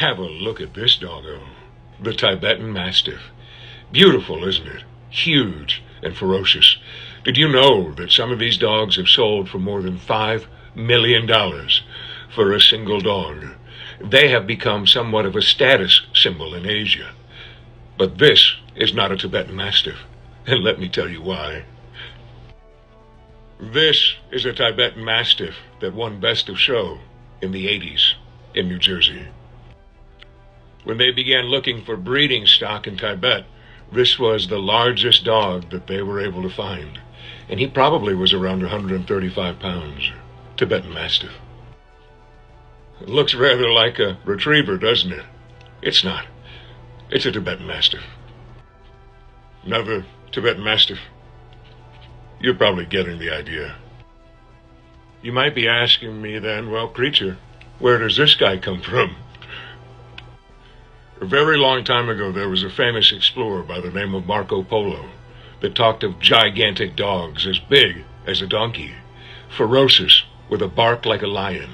Have a look at this doggo. The Tibetan Mastiff. Beautiful, isn't it? Huge and ferocious. Did you know that some of these dogs have sold for more than $5 million for a single dog? They have become somewhat of a status symbol in Asia. But this is not a Tibetan Mastiff, and let me tell you why. This is a Tibetan Mastiff that won Best of Show in the 80s in New Jersey. When they began looking for breeding stock in Tibet, this was the largest dog that they were able to find, and he probably was around 135 pounds. Tibetan Mastiff. It looks rather like a retriever, doesn't it? It's not. It's a Tibetan Mastiff. Another Tibetan Mastiff. You're probably getting the idea. You might be asking me then, well, creature, where does this guy come from? A very long time ago, there was a famous explorer by the name of Marco Polo that talked of gigantic dogs as big as a donkey, ferocious with a bark like a lion.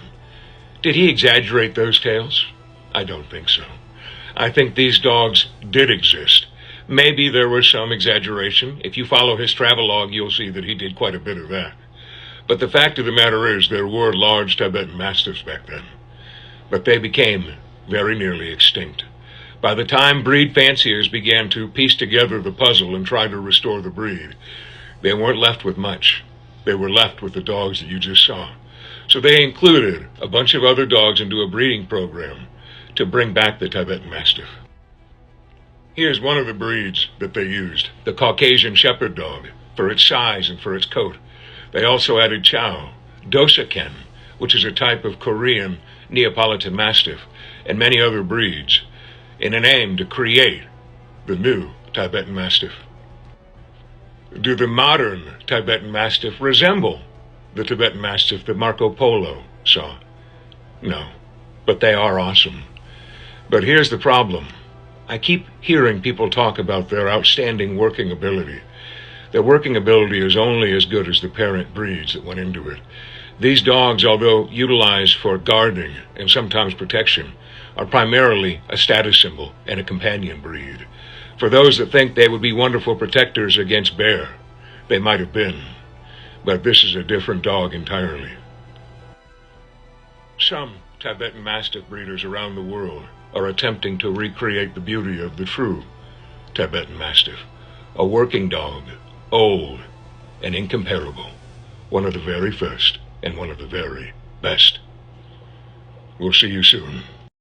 Did he exaggerate those tales? I don't think so. I think these dogs did exist. Maybe there was some exaggeration. If you follow his travelogue, you'll see that he did quite a bit of that. But the fact of the matter is there were large Tibetan Mastiffs back then. But they became very nearly extinct. By the time breed fanciers began to piece together the puzzle and try to restore the breed, they weren't left with much. They were left with the dogs that you just saw. So they included a bunch of other dogs into a breeding program to bring back the Tibetan Mastiff. Here's one of the breeds that they used, the Caucasian Shepherd dog, for its size and for its coat. They also added Chow, Dosaken, which is a type of Korean Neapolitan Mastiff, and many other breeds, in an aim to create the new Tibetan Mastiff. Do the modern Tibetan Mastiff resemble the Tibetan Mastiff that Marco Polo saw? No, but they are awesome. But here's the problem. I keep hearing people talk about their outstanding working ability. Their working ability is only as good as the parent breeds that went into it. These dogs, although utilized for guarding and sometimes protection, are primarily a status symbol and a companion breed. For those that think they would be wonderful protectors against bear, they might have been. But this is a different dog entirely. Some Tibetan Mastiff breeders around the world are attempting to recreate the beauty of the true Tibetan Mastiff. A working dog, old and incomparable. One of the very first and one of the very best. We'll see you soon.